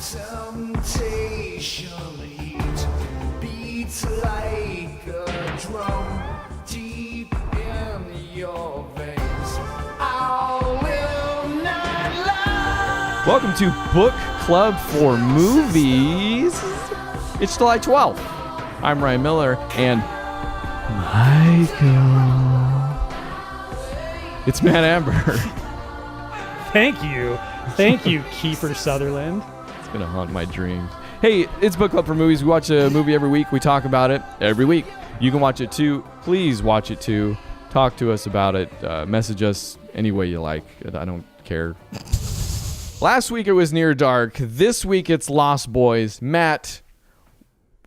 Temptation heat beats like a drum deep in your veins. I will not lie. Welcome to Book Club for Movies. It's July 12th. I'm Ryan Miller and Michael. It's Matt Amber. Thank you, Kiefer Sutherland. It's gonna haunt my dreams. Hey, it's Book Club for Movies. We watch a movie every week. We talk about it every week. You can watch it too. Please watch it too. Talk to us about it. Message us any way you like. I don't care. Last week it was Near Dark. This week it's Lost Boys. Matt,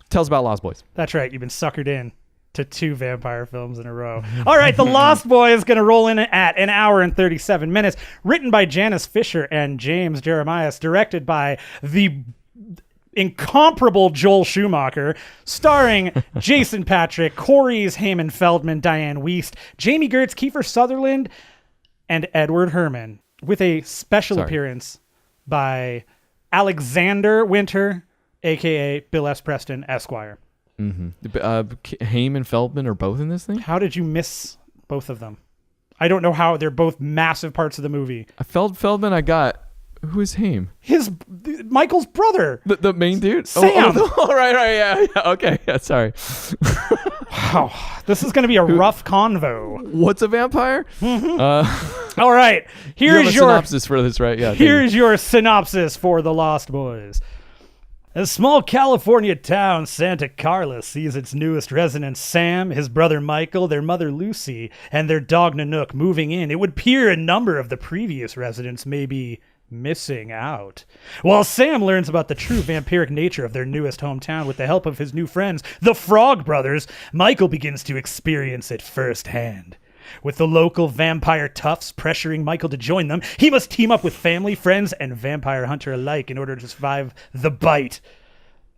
tell us about Lost Boys. That's right. You've been suckered in to 2 vampire films in a row. All right, The Lost Boys is going to roll in at an hour and 37 minutes. Written by Janice Fisher and James Jeremias. Directed by the incomparable Joel Schumacher. Starring Jason Patric, Corey's Heyman Feldman, Diane Wiest, Jamie Gertz, Kiefer Sutherland, and Edward Herrmann. With a special appearance by Alexander Winter, a.k.a. Bill S. Preston, Esquire. Mm-hmm. Haim and Feldman are both in this thing? How did you miss both of them? I don't know how. They're both massive parts of the movie. Feldman I got. Who is Haim? Michael's brother. The main dude? Sam. Right, yeah. Okay, yeah, sorry. Wow, this is going to be a rough convo. What's a vampire? Mm-hmm. All right, here's your synopsis for this, right? Yeah. Here's your synopsis for The Lost Boys. A small California town, Santa Carla, sees its newest residents, Sam, his brother Michael, their mother Lucy, and their dog Nanook moving in. It would appear a number of the previous residents may be missing out. While Sam learns about the true vampiric nature of their newest hometown with the help of his new friends, the Frog Brothers, Michael begins to experience it firsthand. With the local vampire toughs pressuring Michael to join them, he must team up with family, friends, and vampire hunter alike in order to survive the bite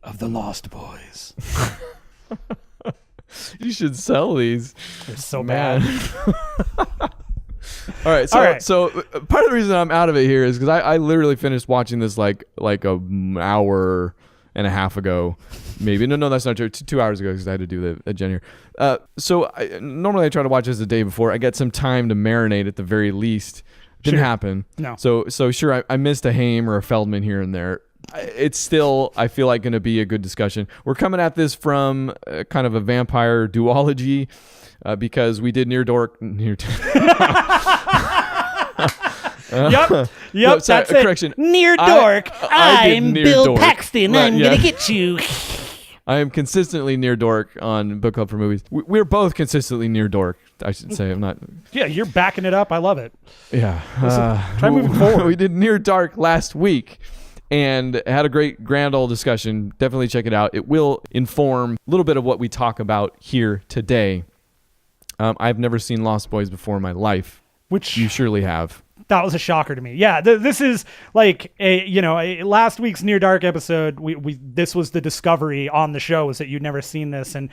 of the Lost Boys. You should sell these. They're so bad. All right, so part of the reason I'm out of it here is because I literally finished watching this like an hour and a half ago. Maybe. No, that's not true. 2 hours ago because I had to do the agenda here. So normally I try to watch this the day before. I get some time to marinate at the very least. Didn't happen. No. So sure, I missed a Haim or a Feldman here and there. It's still, I feel like, going to be a good discussion. We're coming at this from kind of a vampire duology because we did Yep, no, sorry, that's it. correction. Near Dork. I'm Bill Dork. Paxton. Right, I'm going to get you. I am consistently near dork on Book Club for Movies. We're both consistently near dork, I should say. I'm not. Yeah, you're backing it up. I love it. Yeah. Try moving forward. We did Near Dark last week and had a great grand old discussion. Definitely check it out. It will inform a little bit of what we talk about here today. I've never seen Lost Boys before in my life. Which you surely have. That was a shocker to me. Yeah, this is like last week's Near Dark episode. This was the discovery on the show, is that you'd never seen this, and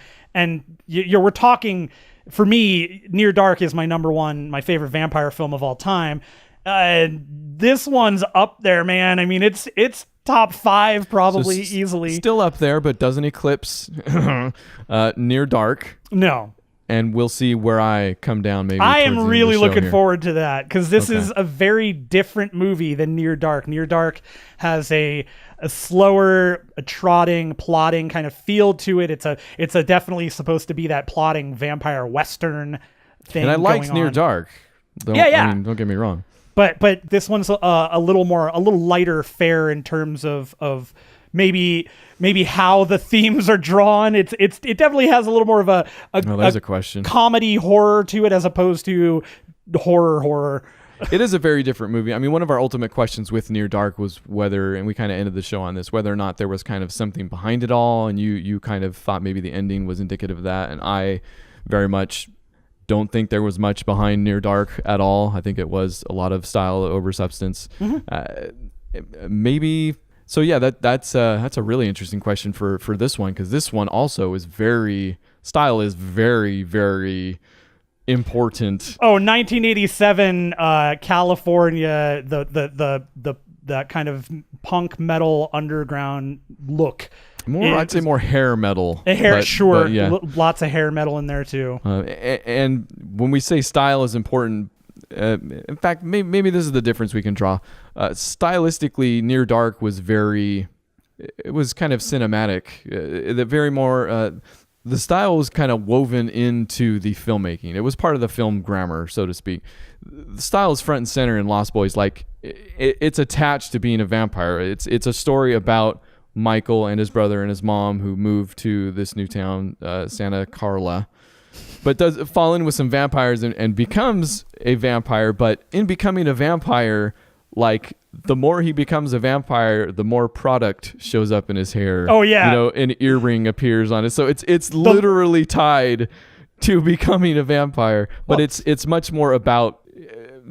we're talking. For me, Near Dark is my favorite vampire film of all time. This one's up there, man. I mean, it's top 5 probably easily. Still up there, but doesn't eclipse Near Dark. No. And we'll see where I come down maybe. I am really looking forward to that because this is a very different movie than Near Dark. Near Dark has a slower, plotting kind of feel to it. It's a definitely supposed to be that plotting vampire western thing. And I liked Near Dark. Yeah. I mean, don't get me wrong. But this one's a little lighter fare in terms of maybe how the themes are drawn. It definitely has a little more of a question. Comedy horror to it as opposed to horror. It is a very different movie. I mean, one of our ultimate questions with Near Dark was whether, and we kind of ended the show on this, whether or not there was kind of something behind it all, and you kind of thought maybe the ending was indicative of that, and I very much don't think there was much behind Near Dark at all. I think it was a lot of style over substance. Mm-hmm. Maybe. So yeah, that's a really interesting question for this one, because this one also is very very important. Oh, 1987 California, the that kind of punk metal underground look. I'd say more hair metal. Lots of hair metal in there too. And when we say style is important, in fact, maybe this is the difference we can draw. Stylistically, Near Dark was it was kind of cinematic. The style was kind of woven into the filmmaking. It was part of the film grammar, so to speak. The style is front and center in Lost Boys. Like it's attached to being a vampire. It's a story about Michael and his brother and his mom who moved to this new town, Santa Carla, but does fall in with some vampires and becomes a vampire. But in becoming a vampire, like the more he becomes a vampire, the more product shows up in his hair. Oh yeah, an earring appears on it. So it's literally tied to becoming a vampire. But it's much more about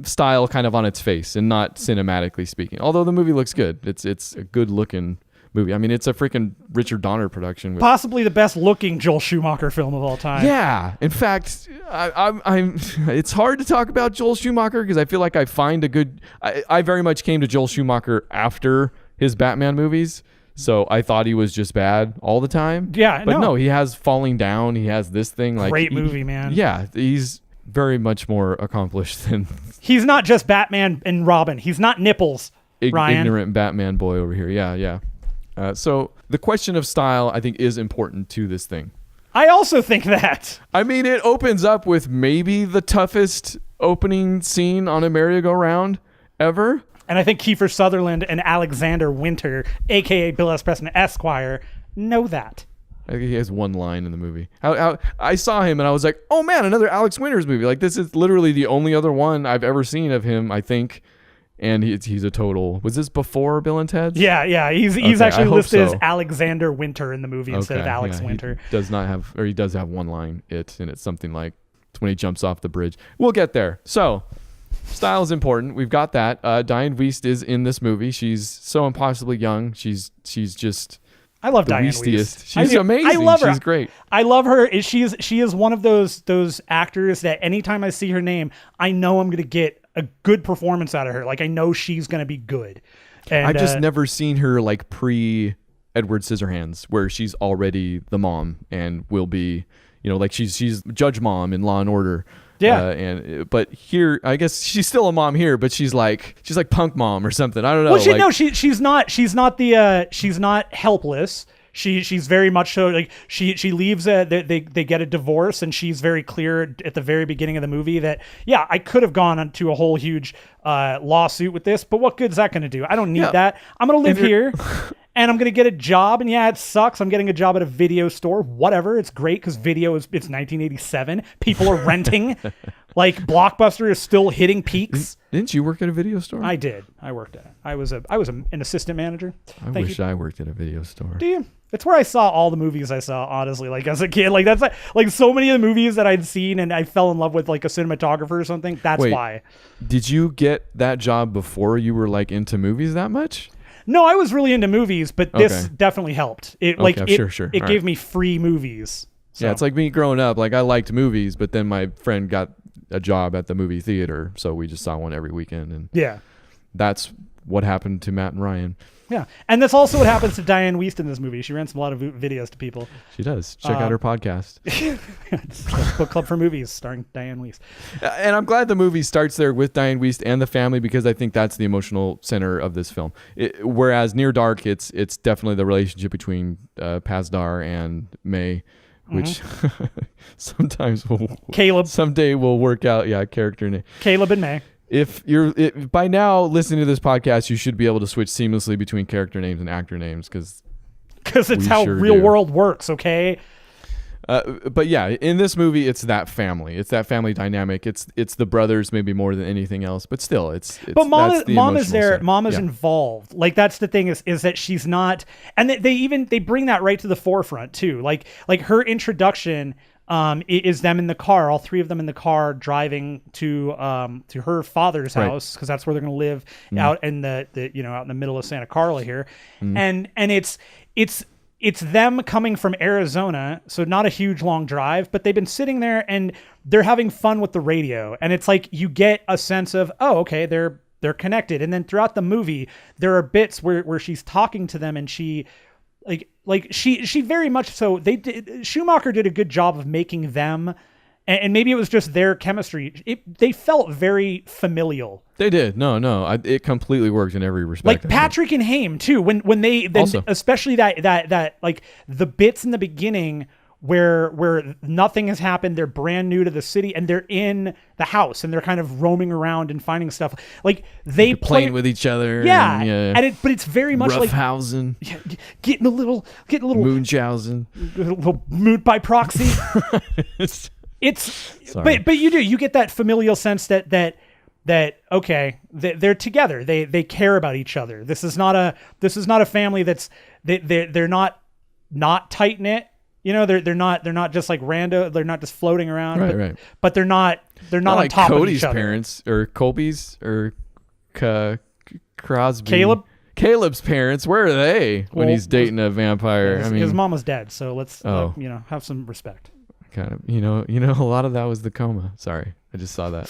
style, kind of on its face, and not cinematically speaking. Although the movie looks good, it's a good looking movie. I mean, it's a freaking Richard Donner production. Possibly the best looking Joel Schumacher film of all time. Yeah. In fact, I'm it's hard to talk about Joel Schumacher because I feel like I very much came to Joel Schumacher after his Batman movies. So I thought he was just bad all the time. Yeah. But no, he has Falling Down. He has this thing. Great movie, man. Yeah. He's very much more accomplished than... He's not just Batman and Robin. He's not Nipples, Ryan. Ignorant Batman boy over here. Yeah. So the question of style, I think, is important to this thing. I also think that. I mean, it opens up with maybe the toughest opening scene on a merry-go-round ever. And I think Kiefer Sutherland and Alexander Winter, a.k.a. Bill S. Preston Esquire, know that. I think he has one line in the movie. I saw him and I was like, oh man, another Alex Winters movie. Like, this is literally the only other one I've ever seen of him, I think. And he's a total... Was this before Bill and Ted's? Yeah. He's actually listed as Alexander Winter in the movie instead of Alex Winter. He does have one line, and it's something like when he jumps off the bridge. We'll get there. So, style is important. We've got that. Diane Wiest is in this movie. She's so impossibly young. She's just... I love Diane Wiest. She's amazing. I love her. She's great. I love her. She is one of those actors that anytime I see her name, I know I'm going to get a good performance out of her. Like, I know she's going to be good. And I've just never seen her like pre Edward Scissorhands, where she's already the mom and will be, like she's Judge Mom in Law and Order. Yeah. But here, I guess she's still a mom here, but she's like Punk Mom or something. I don't know. Well, she's not helpless. She's very much so like she leaves. They get a divorce, and she's very clear at the very beginning of the movie that I could have gone into a whole huge lawsuit with this, but what good is that going to do? I don't need that. I'm going to live here. And I'm going to get a job, and it sucks. I'm getting a job at a video store. Whatever. It's great because it's 1987. People are renting. Like, Blockbuster is still hitting peaks. Didn't you work at a video store? I did. I worked at it. I was an assistant manager. I wish I worked at a video store. Do you? It's where I saw all the movies I saw, honestly, like as a kid. Like, that's like so many of the movies that I'd seen and I fell in love with, like a cinematographer or something. That's why. Did you get that job before you were like into movies that much? No, I was really into movies, but this definitely helped. It Sure. It gave me free movies. So. Yeah, it's like me growing up. Like, I liked movies, but then my friend got a job at the movie theater, so we just saw one every weekend. And that's what happened to Matt and Ryan. Yeah, and that's also what happens to Diane Wiest in this movie. She rents a lot of videos to people. She does. Check out her podcast. It's Book Club for Movies, starring Diane Wiest. And I'm glad the movie starts there with Diane Wiest and the family, because I think that's the emotional center of this film. Whereas Near Dark, it's definitely the relationship between Pazdar and May, which sometimes someday will work out. Yeah, character name. Caleb and May. If by now listening to this podcast, you should be able to switch seamlessly between character names and actor names, because it's how real world works. Okay. But yeah, in this movie, it's that family. It's that family dynamic. It's the brothers maybe more than anything else, but still, it's. But mom is there. Center. Mom is involved. Like, that's the thing is that she's not, and they bring that right to the forefront too. Like her introduction. Is them in the car, all three of them in the car driving to her father's house, because that's where they're going to live out in the out in the middle of Santa Carla here, and it's them coming from Arizona, so not a huge long drive, but they've been sitting there and they're having fun with the radio, and it's like you get a sense of, oh, okay, they're they're connected. And then throughout the movie, there are bits where she's talking to them, and she she very much so, Schumacher did a good job of making them, and maybe it was just their chemistry. They felt very familial. They did. No. It completely worked in every respect. Like Patrick and Haim too. When they Also. especially that like the bits in the beginning where nothing has happened, they're brand new to the city, and they're in the house and they're kind of roaming around and finding stuff. Like they playing with each other. Yeah. And but it's very much like roughhousing, getting a little moonjousing, a little mood by proxy. But you get that familial sense that okay, they're together. They care about each other. This is not a family they're not tight knit. You know, they're not just like rando. They're not just floating around. Right. But they're not on like top Cody's of each other. parents or Colby's or Crosby. Caleb's parents. Where are they when he's dating a vampire? His mom was dead. So let's have some respect. Kind of, a lot of that was the coma. Sorry, I just saw that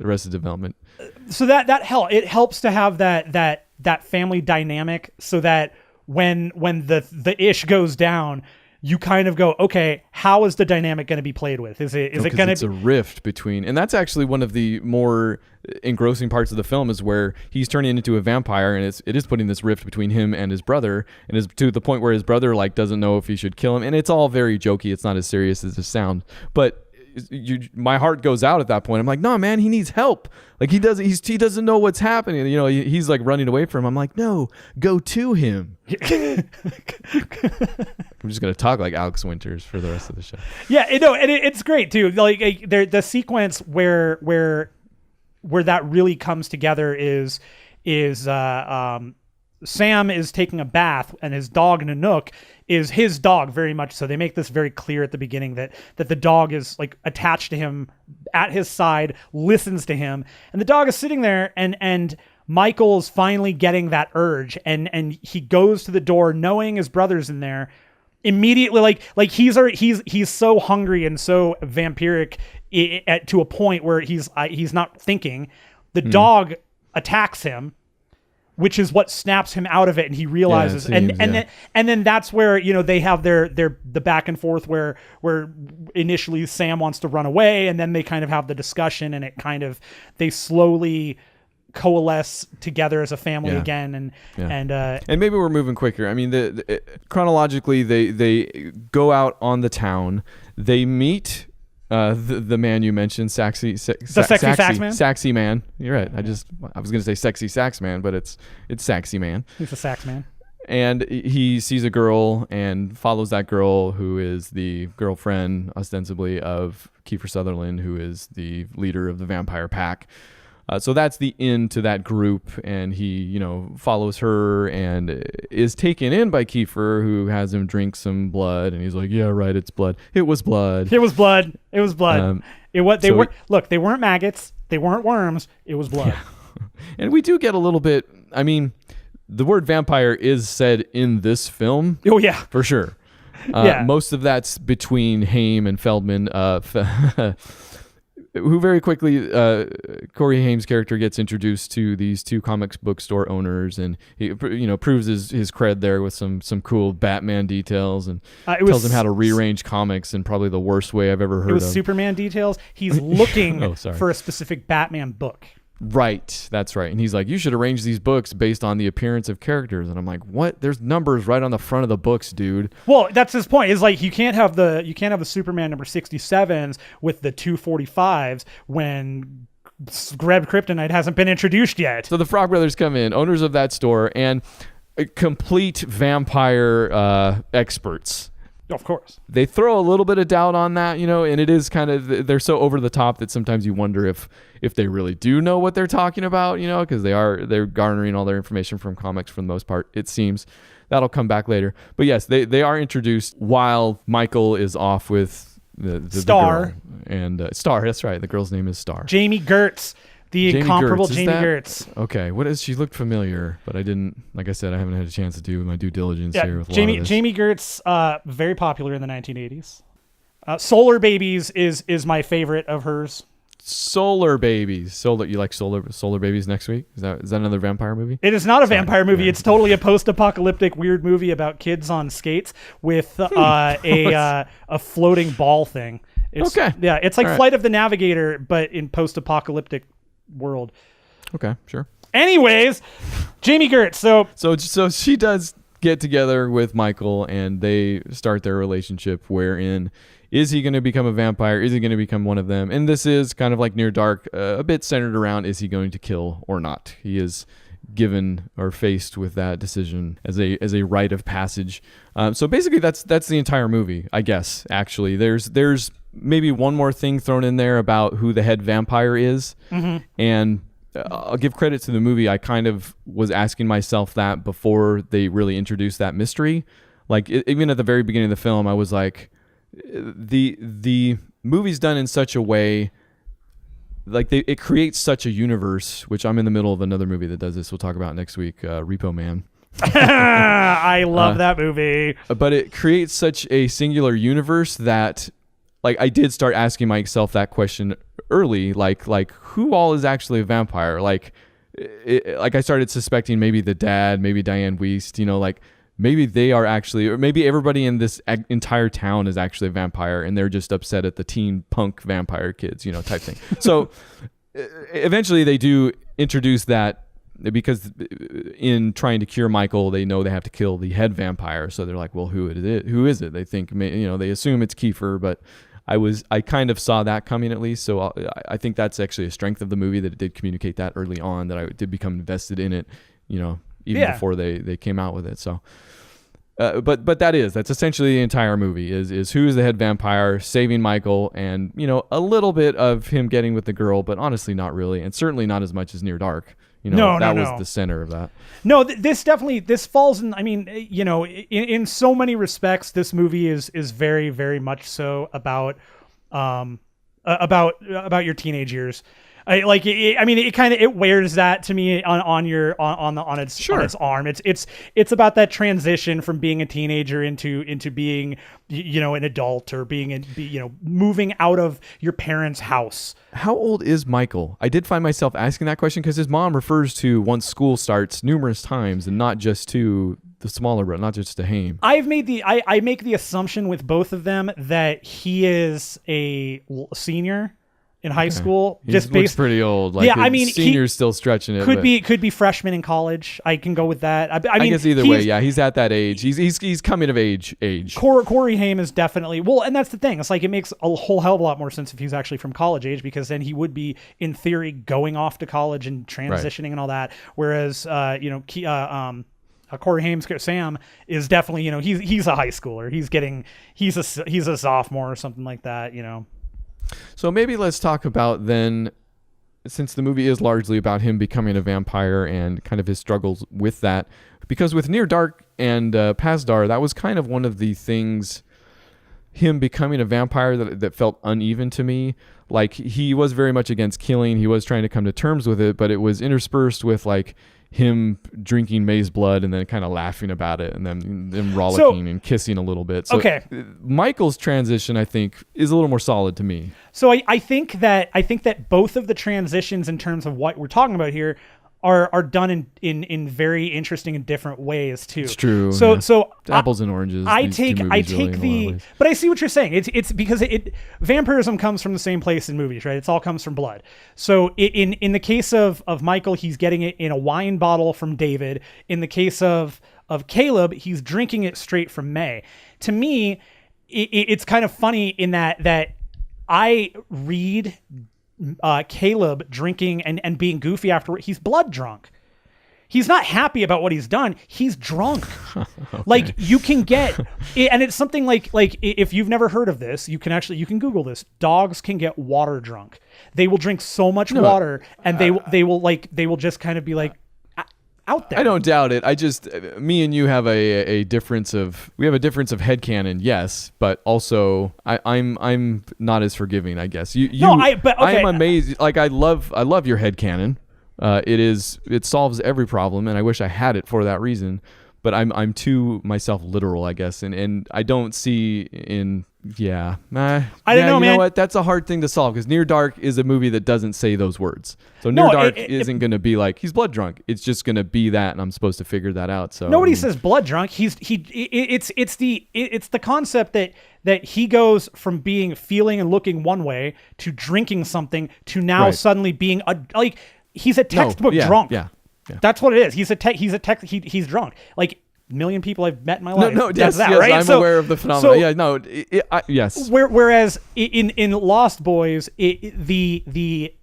Arrested Development. So that it helps to have that family dynamic, so that when the ish goes down, you kind of go, okay, how is the dynamic going to be played with? Is it going to? It's a rift between, and that's actually one of the more engrossing parts of the film, is where he's turning into a vampire, and it is putting this rift between him and his brother, and is to the point where his brother like doesn't know if he should kill him, and it's all very jokey. It's not as serious as it sounds, but my heart goes out at that point. I'm like, no, man, he needs help. Like he doesn't know what's happening. He's like running away from him. I'm like, no, go to him. I'm just gonna talk like Alex Winters for the rest of the show. Yeah, and it's great too. Like the sequence where that really comes together is Sam is taking a bath, and his dog Nanook is his dog very much so. They make this very clear at the beginning that the dog is like attached to him, at his side, listens to him, and the dog is sitting there, and Michael's finally getting that urge, and he goes to the door knowing his brother's in there. Immediately, like he's so hungry and so vampiric to a point where he's not thinking. The dog attacks him, which is what snaps him out of it, and he realizes, and then that's where they have the back and forth where initially Sam wants to run away, and then they kind of have the discussion, and they slowly coalesce together as a family again, and maybe we're moving quicker. I mean, chronologically, they go out on the town, they meet. The man you mentioned, Sexy Sax Man. Saxy Man. You're right. I was gonna say Sexy Sax Man, but it's Saxy Man. He's a sax man. And he sees a girl and follows that girl, who is the girlfriend, ostensibly, of Kiefer Sutherland, who is the leader of the vampire pack. So that's the end to that group, and he, follows her and is taken in by Kiefer, who has him drink some blood, and he's like, "Yeah, right, it's blood. It was blood. It was blood. It was blood. They weren't maggots. They weren't worms. It was blood." Yeah. And we do get a little bit. I mean, the word vampire is said in this film. Oh yeah, for sure. Most of that's between Haim and Feldman. Who very quickly, Corey Haim's character gets introduced to these two comics book store owners, and he, proves his cred there with some cool Batman details, and tells him how to rearrange comics in probably the worst way I've ever heard of. It was Superman details. He's looking for a specific Batman book. Right, that's right. And he's like, "You should arrange these books based on the appearance of characters." And I'm like, "What? There's numbers right on the front of the books, dude." Well, that's his point. Is like you can't have the Superman number 67s with the 245s when Greb Kryptonite hasn't been introduced yet. So the Frog Brothers come in, owners of that store, and complete vampire experts. Of course. They throw a little bit of doubt on that, and it is kind of, they're so over the top that sometimes you wonder if they really do know what they're talking about, because they're garnering all their information from comics for the most part, it seems. That'll come back later. But yes, they are introduced while Michael is off with the Star. girl. And Star, that's right. The girl's name is Star. Jamie Gertz. The incomparable Jamie Gertz. Okay, what is she? Looked familiar, but I didn't. Like I said, I haven't had a chance to do my due diligence here with Jamie Gertz, very popular in the 1980s. Solar Babies is my favorite of hers. Solar Babies. You like Solar Babies next week? Is that another vampire movie? It is not a vampire movie. It's totally a post-apocalyptic weird movie about kids on skates with a floating ball thing. Okay. Yeah, it's like All right. Flight of the Navigator, but in post-apocalyptic world. Okay, sure. Anyways, Jamie Gertz. So she does get together with Michael, and they start their relationship wherein is he going to become a vampire? Is he going to become one of them? And this is kind of like Near Dark, a bit centered around is he going to kill or not? He is given or faced with that decision as a rite of passage. So basically that's the entire movie, I guess. Actually, there's maybe one more thing thrown in there about who the head vampire is, and I'll give credit to the movie. I kind of was asking myself that before they really introduced that mystery. Like even at the very beginning of the film, I was like, the movie's done in such a way, like it creates such a universe, which I'm in the middle of another movie that does this. We'll talk about next week, Repo Man. I love that movie. But it creates such a singular universe that, like, I did start asking myself that question early, like who all is actually a vampire? Like I started suspecting maybe the dad, maybe Diane Wiest, like maybe they are actually, or maybe everybody in this entire town is actually a vampire and they're just upset at the teen punk vampire kids, type thing. So eventually they do introduce that, because in trying to cure Michael, they know they have to kill the head vampire. So they're like, well, who is it? They think, they assume it's Kiefer, but I kind of saw that coming at least. So I think that's actually a strength of the movie, that it did communicate that early on, that I did become invested in it, even before they came out with it. So, but that's essentially the entire movie is who's the head vampire, saving Michael, and, a little bit of him getting with the girl, but honestly not really. And certainly not as much as Near Dark. That was the center of that. No, this falls in. I mean, in so many respects, this movie is very, very much so about your teenage years. It wears that to me on its arm. It's about that transition from being a teenager into being, an adult, or moving out of your parents' house. How old is Michael? I did find myself asking that question because his mom refers to once school starts numerous times, and not just to the smaller brother, not just to Haim. I make the assumption with both of them that he is a senior in high school. He looks pretty old. Senior's still stretching it. Could be freshman in college. I can go with that. I guess either way, yeah, he's at that age. He's coming of age. Corey Haim is definitely, and that's the thing. It's like it makes a whole hell of a lot more sense if he's actually from college age, because then he would be in theory going off to college and transitioning and all that. Whereas Corey Haim's Sam is definitely, he's a high schooler. He's a sophomore or something like that. So maybe let's talk about then, since the movie is largely about him becoming a vampire and kind of his struggles with that, because with Near Dark and Pasdar, that was kind of one of the things, him becoming a vampire, that felt uneven to me. Like, he was very much against killing. He was trying to come to terms with it, but it was interspersed with like him drinking May's blood and then kind of laughing about it, and then them rollicking and kissing a little bit. So Michael's transition, I think, is a little more solid to me. So I think that both of the transitions in terms of what we're talking about here are done in very interesting and different ways too. It's true. So yeah. so apples and oranges. I take but I see what you're saying. It's because vampirism comes from the same place in movies, right? It's all comes from blood. So in the case of Michael, he's getting it in a wine bottle from David. In the case of Caleb, he's drinking it straight from May. To me, it's kind of funny in that I read Caleb drinking and being goofy afterward. He's blood drunk. He's not happy about what he's done. He's drunk. Okay. Like, you can get, and it's something like if you've never heard of this, you can Google this. Dogs can get water drunk. They will drink so much water, and they will just kind of be like out there. I don't doubt it. I just, me and you have a difference of headcanon, yes, but also I'm not as forgiving, I guess. I'm amazed. Like, I love your headcanon. It solves every problem, and I wish I had it for that reason. but I'm too myself literal, I guess, and I don't see in I don't know, man. You know what? That's a hard thing to solve because Near Dark is a movie that doesn't say those words. So Near Dark isn't going to be like he's blood drunk. It's just going to be that, and I'm supposed to figure that out. So nobody says blood drunk. It's the concept that he goes from feeling and looking one way to drinking something to now suddenly being he's a textbook drunk. Yeah. That's what it is. He's drunk. Like a million people I've met in my life. Yes, right? I'm aware of the phenomenon. Yes. Whereas in Lost Boys, the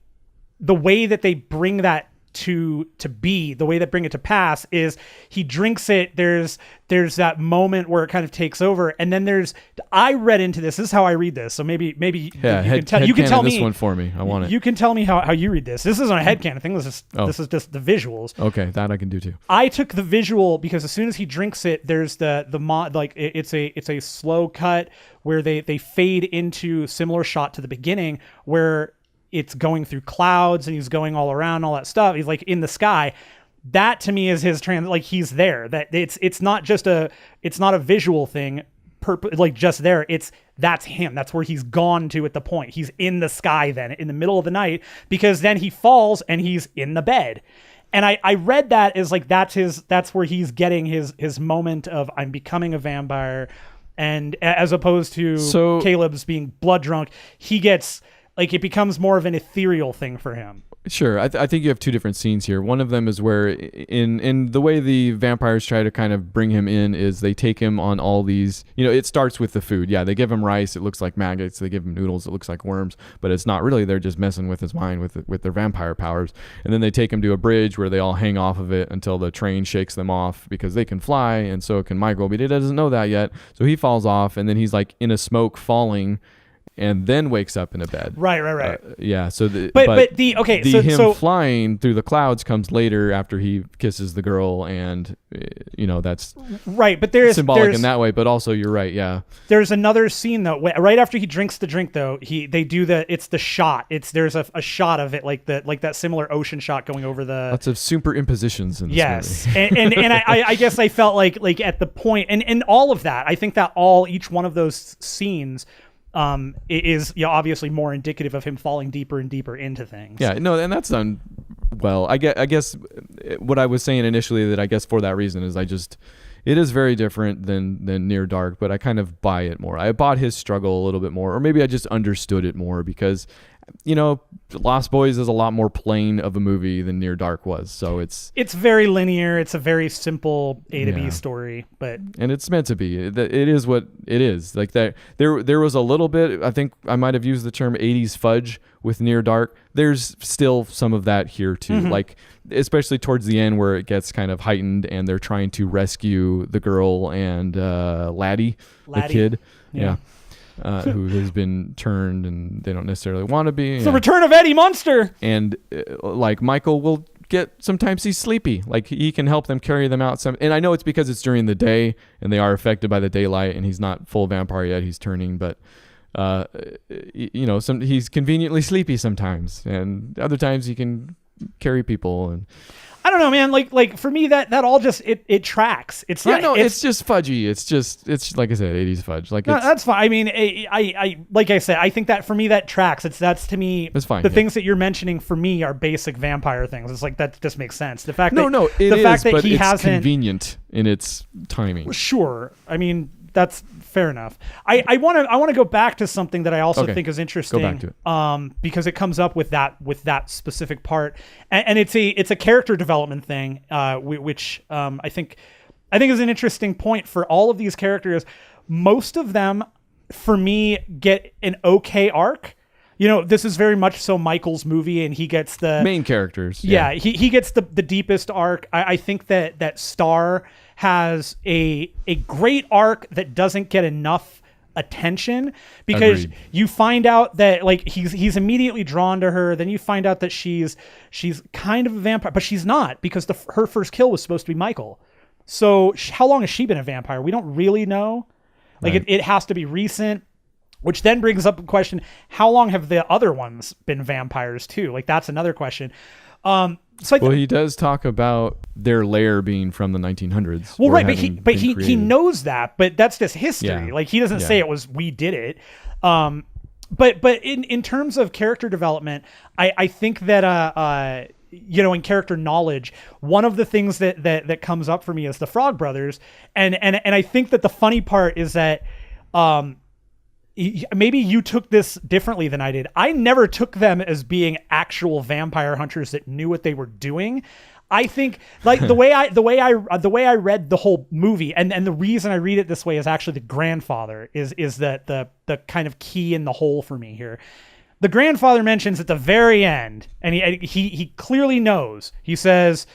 way that they bring that to be, the way that bring it to pass is he drinks it. There's that moment where it kind of takes over, and then I read into this. This is how I read this. So maybe you can tell me this one for me. I want it. You can tell me how you read this. This isn't a headcanon thing. This is just the visuals. Okay, that I can do too. I took the visual because as soon as he drinks it, there's it's a slow cut where they fade into similar shot to the beginning where it's going through clouds and he's going all around, all that stuff. He's like in the sky. That to me is his he's there. That it's not a visual thing, just there. That's him. That's where he's gone to at the point. He's in the sky then in the middle of the night because then he falls and he's in the bed. And I read that as like that's where he's getting his moment of I'm becoming a vampire, and as opposed to Caleb's being blood drunk, he gets. Like it becomes more of an ethereal thing for him. Sure. I think you have two different scenes here. One of them is where in the way the vampires try to kind of bring him in is they take him on all these, it starts with the food. Yeah, they give him rice. It looks like maggots. They give him noodles. It looks like worms, but it's not really. They're just messing with his mind with their vampire powers. And then they take him to a bridge where they all hang off of it until the train shakes them off because they can fly and so can Michael, but he doesn't know that yet. So he falls off and then he's like in a smoke falling and then wakes up in a bed. Right. So him flying through the clouds comes later after he kisses the girl, and that's right. But there's symbolic in that way. But also, you're right. Yeah. There's another scene though. Right after he drinks the drink, though, they do it's the shot. There's a shot of it like that similar ocean shot going over the. Lots of superimpositions in this movie. and I guess I felt like at the point and all of that. I think that each one of those scenes. Is obviously more indicative of him falling deeper and deeper into things. Yeah, no, and that's done well. I guess what I was saying initially that I guess for that reason is it is very different than Near Dark, but I kind of buy it more. I bought his struggle a little bit more, or maybe I just understood it more because Lost Boys is a lot more plain of a movie than Near Dark was. So it's very linear. It's a very simple A to B story, and it's meant to be. It is what it is. Like that, there was a little bit. I think I might have used the term '80s fudge with Near Dark. There's still some of that here too. Mm-hmm. Like especially towards the end where it gets kind of heightened and they're trying to rescue the girl and Laddie, the kid. Yeah. Who has been turned and they don't necessarily want to be. It's the return of Eddie Munster. And like Michael will sometimes he's sleepy. Like he can help them carry them out. And I know it's because it's during the day and they are affected by the daylight and he's not full vampire yet. He's turning, but he's conveniently sleepy sometimes and other times he can carry people and. I don't know, man. Like for me, that all just it tracks. It's not. No, it's just fudgy. It's like I said, 80s fudge. Like that's fine. I mean, I like I said, I think that for me that tracks. That's to me. It's fine. The things that you're mentioning for me are basic vampire things. It's like that just makes sense. The fact that he hasn't convenient in its timing. Sure. I mean, that's fair enough. I want to go back to something that I also think is interesting. Go back to it. Because it comes up with that specific part, and it's a character development thing, which I think is an interesting point for all of these characters. Most of them, for me, get an okay arc. This is very much so Michael's movie, and he gets the main characters. Yeah, he gets the deepest arc. I think that Star has a great arc that doesn't get enough attention because Agreed. You find out that like he's immediately drawn to her. Then you find out that she's kind of a vampire, but she's not because her first kill was supposed to be Michael. So how long has she been a vampire? We don't really know. Like right. it has to be recent. Which then brings up a question, how long have the other ones been vampires too? Like that's another question. So well, he does talk about their lair being from the 1900s. Well, or right, having but been he created. knows that, but that's just history. Yeah. Like, he doesn't Yeah. say it was we did it. But in terms of character development, I think that in character knowledge, one of the things that comes up for me is the Frog Brothers, and I think that the funny part is that maybe you took this differently than I did. I never took them as being actual vampire hunters that knew what they were doing. I think like the way I read the whole movie, and the reason I read it this way is actually the grandfather is the kind of key in the hole for me here. The grandfather mentions at the very end, and he clearly knows. He says,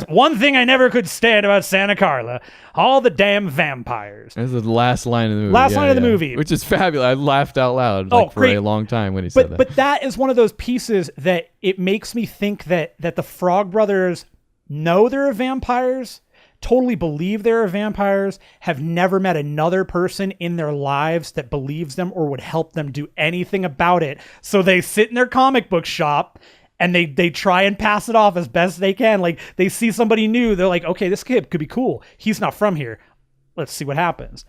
one thing I never could stand about Santa Carla, all the damn vampires. That's the last line of the movie. Last line of the movie. Which is fabulous. I laughed out loud for great. a long time when he said that. But that is one of those pieces that it makes me think that the Frog Brothers know they're vampires, totally believe they're vampires, have never met another person in their lives that believes them or would help them do anything about it. So they sit in their comic book shop and they try and pass it off as best they can. Like, they see somebody new, they're like, okay, this kid could be cool. He's not from here. Let's see what happens.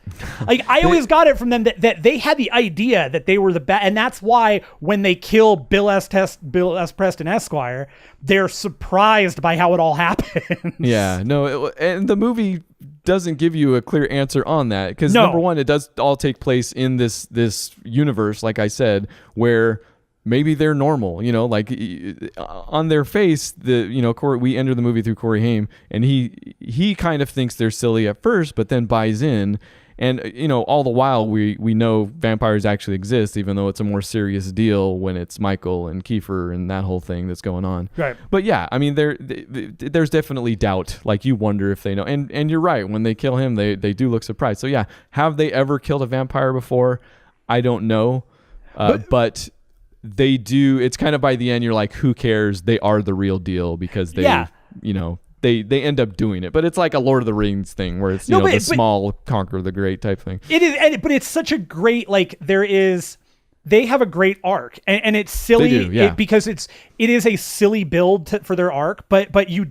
Like, I always got it from them that they had the idea that they were the bad, and that's why when they kill Bill S. Preston Esquire, they're surprised by how it all happens. Yeah, no, and the movie doesn't give you a clear answer on that because No. number one, it does all take place in this universe, like I said, where maybe they're normal, like on their face, Corey, we enter the movie through Corey Haim, and he kind of thinks they're silly at first, but then buys in. And, all the while we know vampires actually exist, even though it's a more serious deal when it's Michael and Kiefer and that whole thing that's going on. Right. But yeah, I mean, there's definitely doubt. Like, you wonder if they know. And you're right. When they kill him, they do look surprised. So yeah, have they ever killed a vampire before? I don't know. But they do. It's kind of by the end, you're like, who cares? They are the real deal because they, they end up doing it. But it's like a Lord of the Rings thing where it's, the small conquer the great type thing. It is, but it's such a great, like, they have a great arc, and it's silly They do, yeah. because it is a silly build for their arc, but you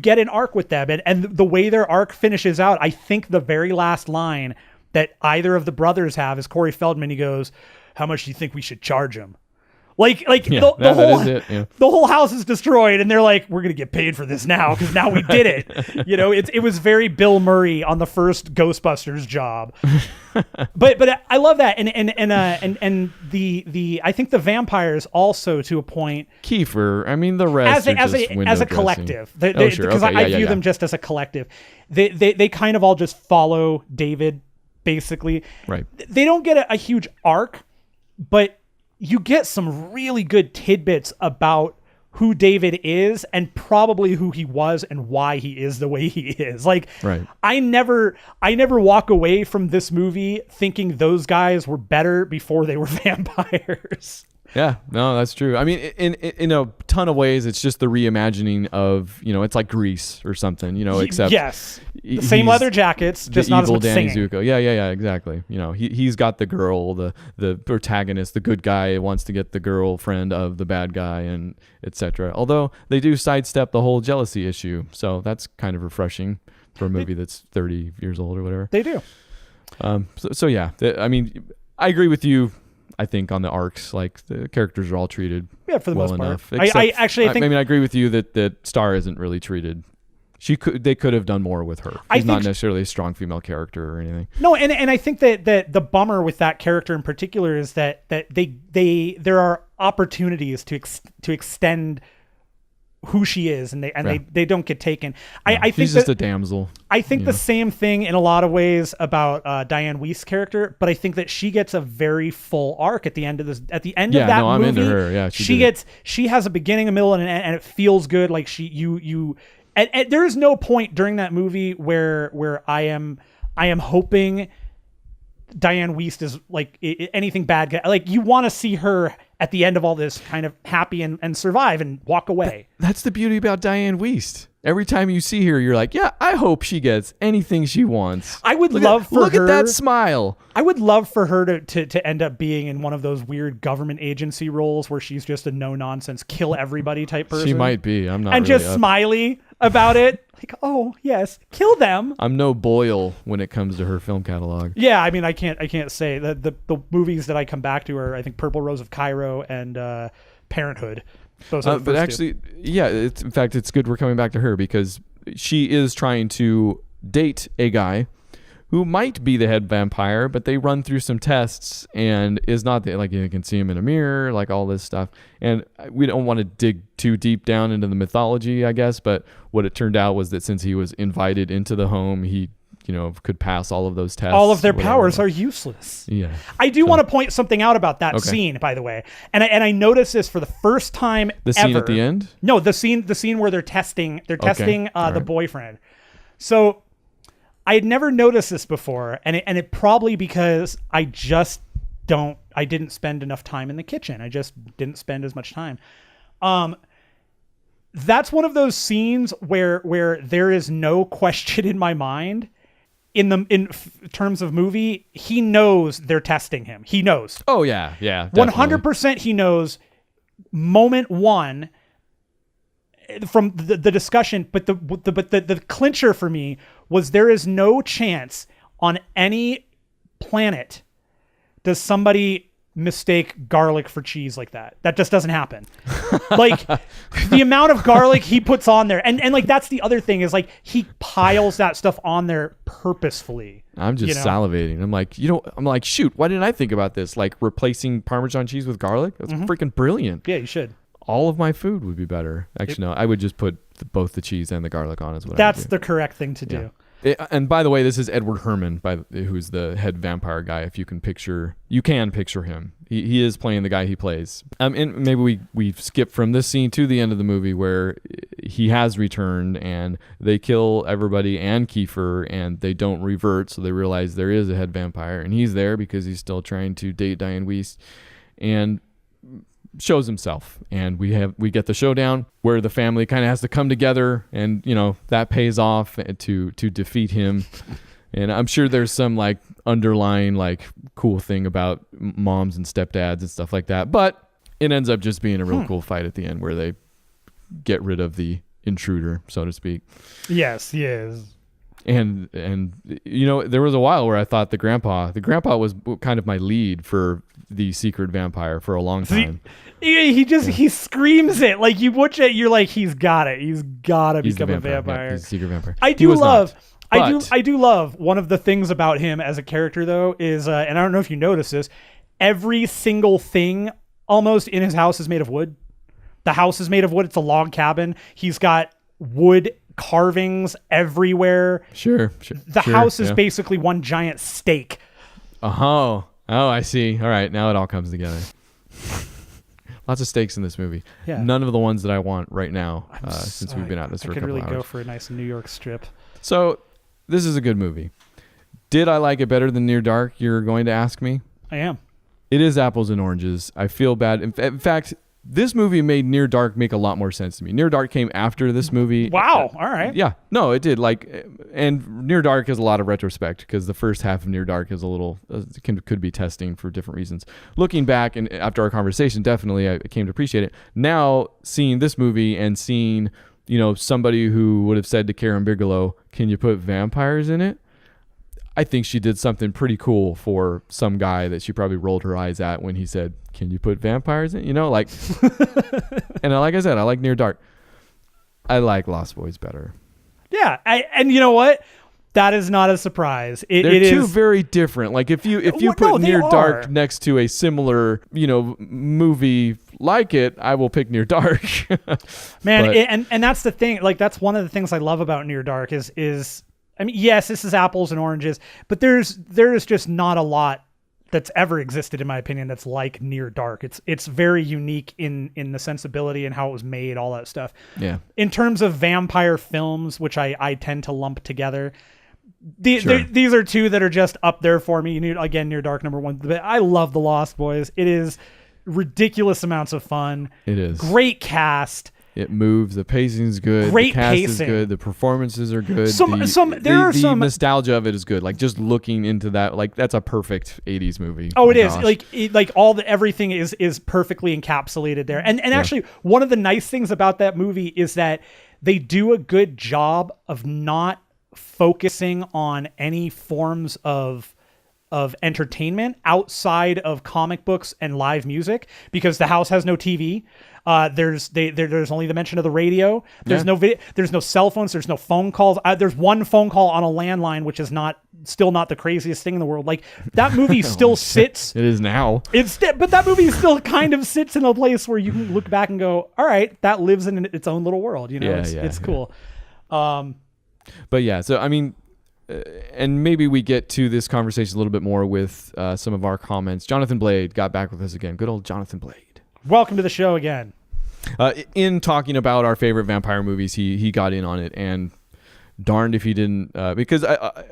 get an arc with them, and the way their arc finishes out, I think the very last line that either of the brothers have is Corey Feldman. He goes, "How much do you think we should charge him?" The whole house is destroyed, and they're like, "We're gonna get paid for this now because now we did it." It was very Bill Murray on the first Ghostbusters job. but I love that, and the I think the vampires also, to a point, Kiefer. I mean, the rest as a collective, because Okay. I view them just as a collective. They kind of all just follow David, basically. Right. They don't get a huge arc, but you get some really good tidbits about who David is and probably who he was and why he is the way he is. Like, right. I never walk away from this movie thinking those guys were better before they were vampires. Yeah, no, that's true. I mean, in a ton of ways, it's just the reimagining of, it's like Grease or something, except yes, the same leather jackets, just not as much Danny singing. Zuko. Yeah, exactly. He's got the girl, the protagonist, the good guy wants to get the girlfriend of the bad guy, and etc. Although they do sidestep the whole jealousy issue, so that's kind of refreshing for a movie that's 30 years old or whatever. They do. So yeah, I mean, I agree with you. I think on the arcs, like the characters are all treated for the most enough. part. I think. I mean, I agree with you that Star isn't really treated. They could have done more with her. She's not necessarily a strong female character or anything. No, and I think that the bummer with that character in particular is that there are opportunities to extend who she is, and they don't get taken. No, I think she's just a damsel. I think the same thing in a lot of ways about Diane Weist's character, but I think that she gets a very full arc at the end of this. At the end of that movie, I'm into her. Yeah, she has a beginning, a middle, and it feels good. Like and there is no point during that movie where I am hoping Diane Weist is like anything bad. Like, you want to see her at the end of all this kind of happy and survive and walk away. That's the beauty about Diane Weist. Every time you see her, you're like, yeah, I hope she gets anything she wants. I would look love at, for look her. at that smile. I would love for her to end up being in one of those weird government agency roles where she's just a no nonsense, kill everybody type person. She might be. I'm not. And really just smiley about it. Like, oh yes, kill them. I'm no Boyle when it comes to her film catalog. Yeah, I mean, I can't say that the movies that I come back to are, I think, Purple Rose of Cairo and Parenthood. Those are the but first actually, two. yeah, in fact, it's good we're coming back to her because she is trying to date a guy who might be the head vampire, but they run through some tests and is not like you can see him in a mirror, like all this stuff. And we don't want to dig too deep down into the mythology, I guess, but what it turned out was that since he was invited into the home, he could pass all of those tests. All of their powers are useless. Yeah. I do want to point something out about that scene, by the way. And I noticed this for the first time The ever. scene at the end? No, the scene where they're testing the boyfriend. So I had never noticed this before, and it probably because I didn't spend enough time in the kitchen. I just didn't spend as much time. That's one of those scenes where there is no question in my mind. In terms of movie, he knows they're testing him. He knows. Oh yeah, yeah. 100% he knows. Moment one from the discussion, but the clincher for me was there is no chance on any planet does somebody mistake garlic for cheese like that. That just doesn't happen. Like the amount of garlic he puts on there, and like that's the other thing is like he piles that stuff on there purposefully. I'm just salivating. I'm like, shoot, why didn't I think about this? Like replacing Parmesan cheese with garlic? That's freaking brilliant. Yeah, you should. All of my food would be better. Actually, no, I would just put both the cheese and the garlic on. That's the correct thing to do. And by the way, this is Edward Herrmann, who's the head vampire guy. If you can picture him. He is playing the guy he plays. And maybe we skip from this scene to the end of the movie where he has returned and they kill everybody and Kiefer and they don't revert, so they realize there is a head vampire and he's there because he's still trying to date Diane Weiss and shows himself, and we get the showdown where the family kind of has to come together, and that pays off to defeat him. And I'm sure there's some like underlying like cool thing about moms and stepdads and stuff like that, but it ends up just being a real cool fight at the end where they get rid of the intruder, so to speak. Yes, he is. And there was a while where I thought the grandpa was kind of my lead for the secret vampire for a long time. He screams it like you watch it. You're like, he's got it. He's got to become a vampire. Yeah, he's a secret vampire. I do love one of the things about him as a character though is, and I don't know if you notice this, every single thing almost in his house is made of wood. The house is made of wood. It's a log cabin. He's got wood carvings everywhere. Sure. The house is basically one giant steak. Oh, I see. All right, now it all comes together. Lots of steaks in this movie. Yeah. None of the ones that I want right now, since we've been at this for a couple hours. I could really go for a nice New York strip. So, this is a good movie. Did I like it better than Near Dark? You're going to ask me. I am. It is apples and oranges. I feel bad. In fact, this movie made Near Dark make a lot more sense to me. Near Dark came after this movie. Wow. All right. Yeah. No, it did. And Near Dark has a lot of retrospect because the first half of Near Dark is a little could be testing for different reasons. Looking back and after our conversation, definitely I came to appreciate it. Now seeing this movie and seeing somebody who would have said to Karen Bigelow, "Can you put vampires in it?" I think she did something pretty cool for some guy that she probably rolled her eyes at when he said, "Can you put vampires in?" And like I said, I like Near Dark. I like Lost Boys better. Yeah, and you know what? That is not a surprise. They're two very different. Like if you put Near Dark next to a similar movie like it, I will pick Near Dark. Man, and that's the thing. Like that's one of the things I love about Near Dark is. I mean, yes, this is apples and oranges, but there is just not a lot that's ever existed, in my opinion, that's like Near Dark. It's very unique in the sensibility and how it was made, all that stuff. Yeah. In terms of vampire films, which I tend to lump together, these are two that are just up there for me. Again, Near Dark #1. But I love The Lost Boys. It is ridiculous amounts of fun. It is. Great cast. It moves. The pacing's good. Great the cast is pacing. good. The performances are good. The nostalgia of it is good. Like just looking into that, like that's a perfect 80s movie. Oh, My it is. gosh. Like everything is perfectly encapsulated there. And actually, one of the nice things about that movie is that they do a good job of not focusing on any forms of entertainment outside of comic books and live music, because the house has no TV. There's only the mention of the radio. There's no video. There's no cell phones. There's no phone calls. There's one phone call on a landline, which is still not the craziest thing in the world. Like that movie still sits. It is now. But that movie still kind of sits in a place where you can look back and go, all right, that lives in its own little world. You know, it's cool. But yeah, so I mean, and maybe we get to this conversation a little bit more with some of our comments. Jonathan Blade got back with us again. Good old Jonathan Blade. Welcome to the show again. In talking about our favorite vampire movies, he got in on it, and darned if he didn't. Because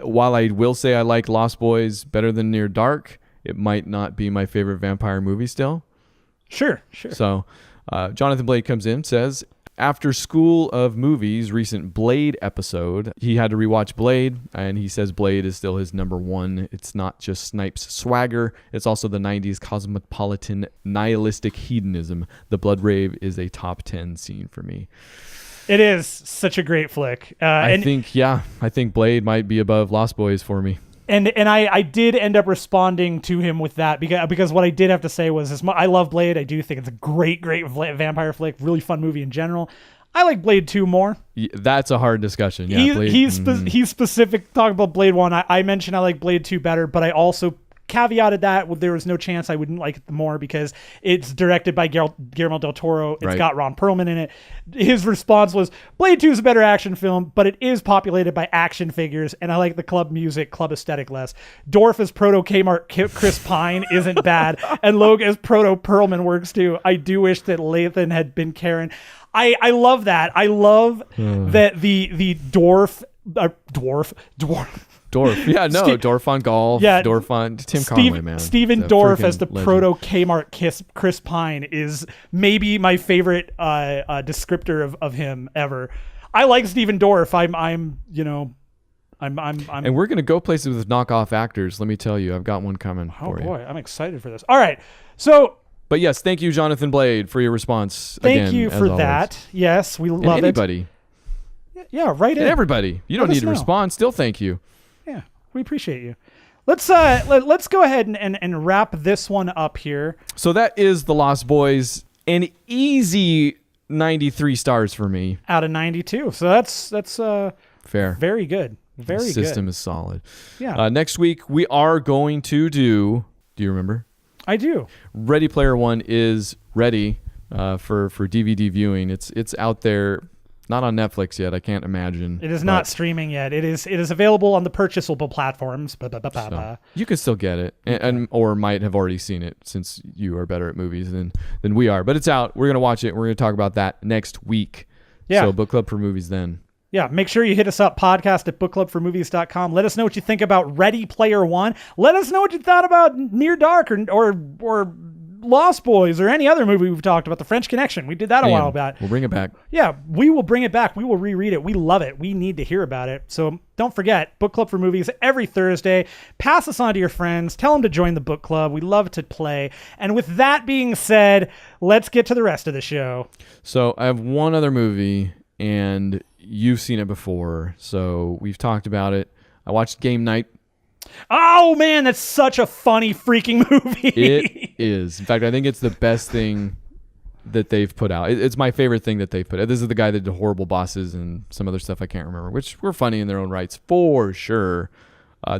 while I will say I like Lost Boys better than Near Dark, it might not be my favorite vampire movie still. Sure. So Jonathan Blade comes in, says, after School of Movies' recent Blade episode, he had to rewatch Blade, and he says Blade is still his number one. It's not just Snipes' swagger, it's also the 90s cosmopolitan nihilistic hedonism. The Blood Rave is a top 10 scene for me. It is such a great flick. I think Blade might be above Lost Boys for me. And I did end up responding to him with that because what I did have to say was I love Blade. I do think it's a great vampire flick, really fun movie in general. I like Blade 2 more. That's a hard discussion. Yeah, he's specific talking about Blade 1. I mentioned I like Blade 2 better, but I also caveated that there was no chance I wouldn't like it more because it's directed by Guillermo del Toro. It's got Ron Perlman in it. His response was, Blade 2 is a better action film, but it is populated by action figures, and I like the club aesthetic less. Dorf as Proto Kmart Chris Pine isn't bad, and Logue as Proto Perlman works too. I do wish that Lathan had been Karen. I love that. I love that the Dorf. Yeah, no, Dorf on golf. Yeah, Dorf on Tim Conway, man. Stephen Dorff as the proto Kmart Chris Pine is maybe my favorite descriptor of him ever. I like Stephen Dorff. I'm and we're gonna go places with knockoff actors. Let me tell you, I've got one coming for you. Oh boy, I'm excited for this. All right, so. But yes, thank you, Jonathan Blade, for your response. Thank you for that. Yes, we love anybody. it. Yeah, right in. And everybody. You don't need to respond. Still thank you. Yeah, we appreciate you. Let's go ahead and wrap this one up here. So that is The Lost Boys, an easy 93 stars for me. Out of 92. So that's fair. Very good. Very good. The system is solid. Yeah. Next week we are going to do you remember? I do. Ready Player One is ready for DVD viewing. It's out there. Not on Netflix yet. I can't imagine. It is not streaming yet. It is available on the purchasable platforms. So you can still get it, and or might have already seen it since you are better at movies than we are. But it's out. We're gonna watch it. We're gonna talk about that next week. Yeah. So Book Club for Movies then. Yeah, make sure you hit us up, podcast@bookclubformovies.com. Let us know what you think about Ready Player One. Let us know what you thought about Near Dark or Lost Boys or any other movie we've talked about. The French Connection. We did that a while back. We'll bring it back. Yeah, we will bring it back. We will reread it. We love it. We need to hear about it. So don't forget, Book Club for Movies every Thursday. Pass us on to your friends. Tell them to join the book club. We love to play. And with that being said, let's get to the rest of the show. So I have one other movie, and you've seen it before. So we've talked about it. I watched Game Night. Oh man, that's such a funny freaking movie. It is. In fact, I think it's the best thing that they've put out. It's my favorite thing that they've put out. This is the guy that did Horrible Bosses and some other stuff I can't remember, which were funny in their own rights for sure. I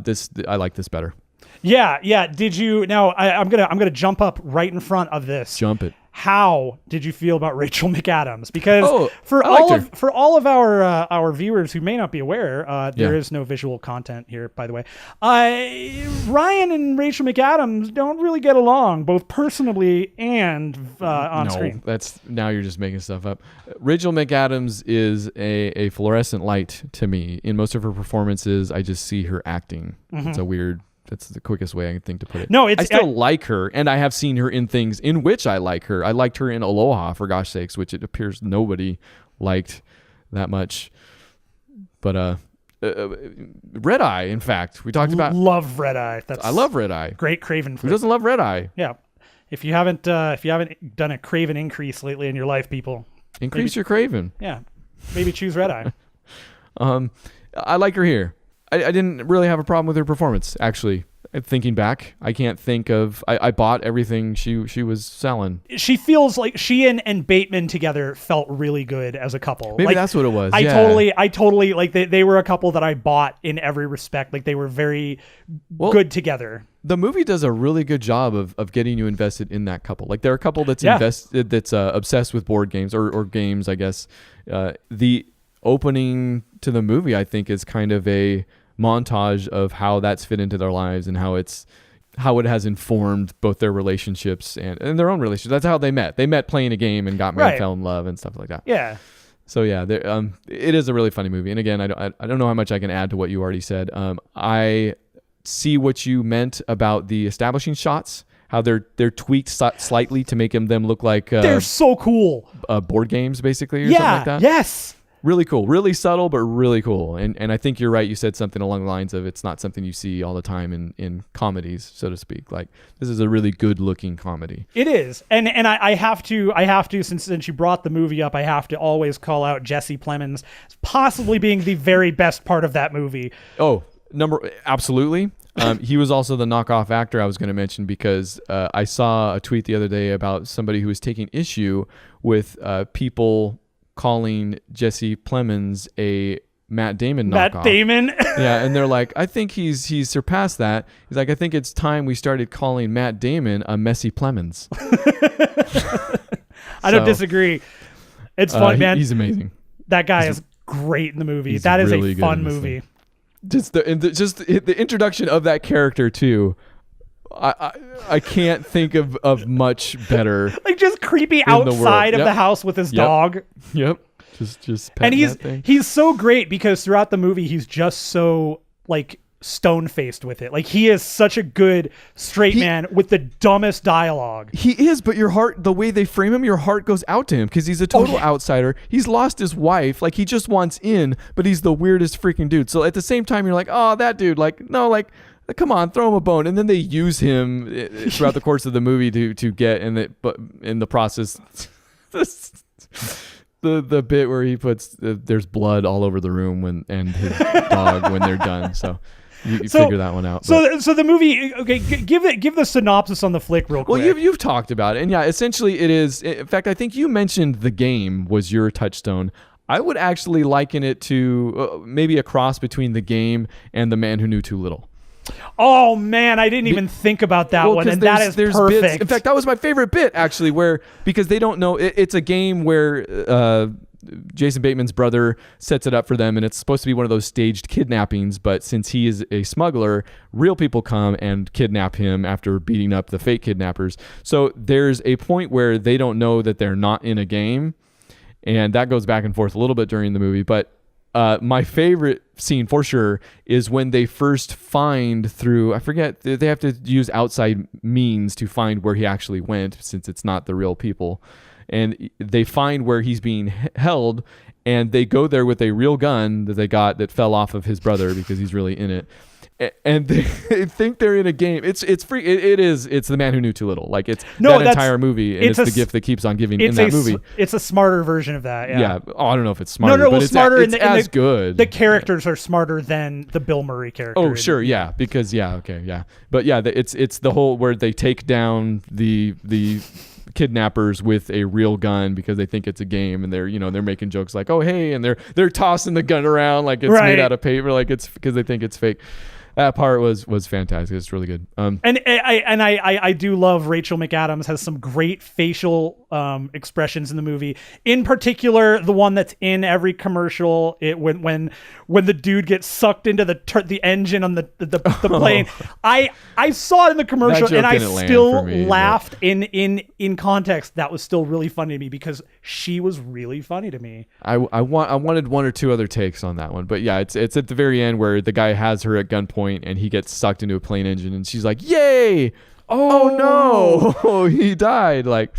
like this better. Yeah. Did you? Now I'm gonna jump up right in front of this. Jump it. How did you feel about Rachel McAdams? Because for all of our viewers who may not be aware, there is no visual content here, by the way. Ryan and Rachel McAdams don't really get along, both personally and on screen. Now you're just making stuff up. Rachel McAdams is a fluorescent light to me. In most of her performances, I just see her acting. Mm-hmm. It's a weird That's the quickest way I can think to put it. No, I still like her, and I have seen her in things in which I like her. I liked her in Aloha, for gosh sakes, which it appears nobody liked that much. But Red Eye, in fact, we talked about. Love Red Eye. I love Red Eye. Great Craven flick. Who doesn't love Red Eye? Yeah. If you haven't done a Craven increase lately in your life, people, Increase your Craven. yeah, maybe choose Red Eye. I like her here. I didn't really have a problem with her performance, actually. Thinking back, I can't think of. I bought everything she was selling. She feels like she and Bateman together felt really good as a couple. Maybe like, that's what it was. I yeah. totally like they were a couple that I bought in every respect. Like they were very good together. The movie does a really good job of getting you invested in that couple. Like they're a couple that's obsessed with board games or games, I guess. The opening to the movie, I think, is kind of a montage of how that's fit into their lives and how it has informed both their relationships and their own relationships. That's how they met. They met playing a game and got married, fell in love and stuff like that. Yeah. So yeah, it is a really funny movie. And again, I don't know how much I can add to what you already said. I see what you meant about the establishing shots, how they're tweaked slightly to make them look like they're so cool. Board games, basically, or something like that. Yes. Really cool, really subtle, but really cool. And I think you're right. You said something along the lines of it's not something you see all the time in comedies, so to speak. Like this is a really good looking comedy. It is, and I have to since you brought the movie up, I have to always call out Jesse Plemons possibly being the very best part of that movie. Oh, absolutely. He was also the knockoff actor I was going to mention because I saw a tweet the other day about somebody who was taking issue with people calling Jesse Plemons a Matt Damon knockoff. Matt Damon? Yeah, and they're like, I think he's surpassed that. He's like, I think it's time we started calling Matt Damon a messy Plemons. I don't disagree. It's fun, man. He's amazing. That guy is great in the movie. That is really a fun movie. Just the introduction of that character too. I can't think of much better. Like just creepy outside of the house with his dog. Yep. Just petting and that thing. he's so great because throughout the movie he's just so like stone faced with it. Like he is such a good straight man with the dumbest dialogue. He is, but your heart, the way they frame him, your heart goes out to him because he's a total outsider. He's lost his wife. Like he just wants in, but he's the weirdest freaking dude. So at the same time, you're like, oh, that dude. Like no, like. Come on, throw him a bone, and then they use him throughout the course of the movie to get but in the process, the bit where he puts there's blood all over the room and his dog when they're done. So you figure that one out. So the movie, okay, give the synopsis on the flick real quick. Well, you've talked about it, and yeah, essentially it is. In fact, I think you mentioned the game was your touchstone. I would actually liken it to maybe a cross between the game and The Man Who Knew Too Little. Oh man, I didn't even think about that one, and that is perfect. Bits, in fact, that was my favorite bit actually, because they don't know it's a game where Jason Bateman's brother sets it up for them, and it's supposed to be one of those staged kidnappings. But since he is a smuggler, real people come and kidnap him after beating up the fake kidnappers. So there's a point where they don't know that they're not in a game, and that goes back and forth a little bit during the movie, but. My favorite scene for sure is when they first find through, I forget, they have to use outside means to find where he actually went since it's not the real people. And they find where he's being held and they go there with a real gun that they got that fell off of his brother because he's really in it. And they think they're in a game. It's free. It's The Man Who Knew Too Little. Like it's that entire movie, and it's the gift that keeps on giving in that movie. It's a smarter version of that. Yeah. Oh, I don't know if it's smarter. No, but smarter. It's as good. The characters are smarter than the Bill Murray character. Oh, sure, yeah, because but yeah, it's the whole where they take down the kidnappers with a real gun because they think it's a game, and they're making jokes like, oh hey, and they're tossing the gun around like it's made out of paper, like it's because they think it's fake. That part was fantastic. It's really good. And I do love Rachel McAdams has some great facial expressions in the movie. In particular, the one that's in every commercial. When the dude gets sucked into the engine on the plane. I saw it in the commercial and I still laughed in context. That was still really funny to me because she was really funny to me. I wanted one or two other takes on that one, but yeah, it's at the very end where the guy has her at gunpoint and he gets sucked into a plane engine and she's like, "Yay! Oh no, he died!" Like,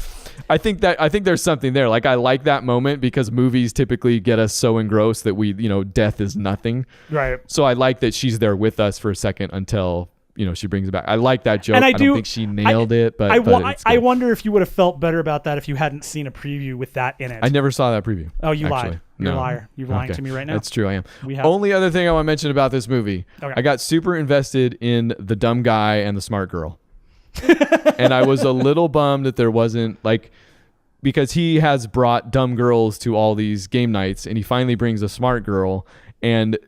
I think there's something there. Like, I like that moment because movies typically get us so engrossed that we, death is nothing. Right. So I like that she's there with us for a second until she brings it back. I like that joke. And I don't think she nailed it, but I wonder if you would have felt better about that if you hadn't seen a preview with that in it. I never saw that preview. Oh, you actually. lied. You're a liar. You're lying to me right now. That's true. I am. We have- Only other thing I want to mention about this movie, Okay. I got super invested in the dumb guy and the smart girl. And I was a little bummed that there wasn't, like, because he has brought dumb girls to all these game nights and he finally brings a smart girl and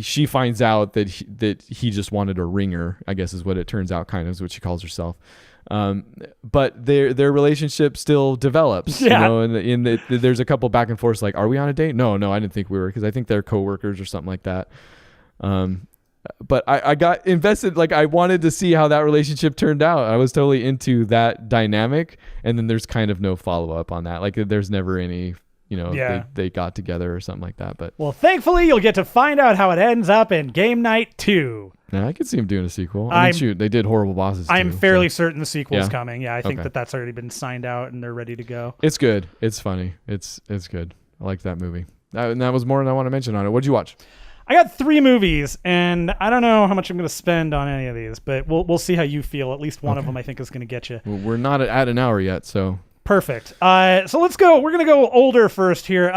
she finds out that he just wanted a ringer, I guess is what it turns out, kind of is what she calls herself. But their relationship still develops, and there's a couple back and forth like, are we on a date? No, I didn't think we were, because I think they're coworkers or something like that. But I got invested, like I wanted to see how that relationship turned out. I was totally into that dynamic, and then there's kind of no follow up on that. Like there's never any, they got together or something like that. But well, thankfully you'll get to find out how it ends up in Game Night 2. Now I could see him doing a sequel. I mean, shoot, they did Horrible Bosses. I'm too, fairly certain the sequel is Yeah? coming. Yeah, I think Okay. that's already been signed out and they're ready to go. It's good. It's funny. It's good. I like that movie. And that was more than I want to mention on it. What'd you watch? I got 3 movies, and I don't know how much I'm going to spend on any of these, but we'll see how you feel. At least one of them I think is going to get you. We're not at an hour yet, so. Perfect. So let's go. We're going to go older first here.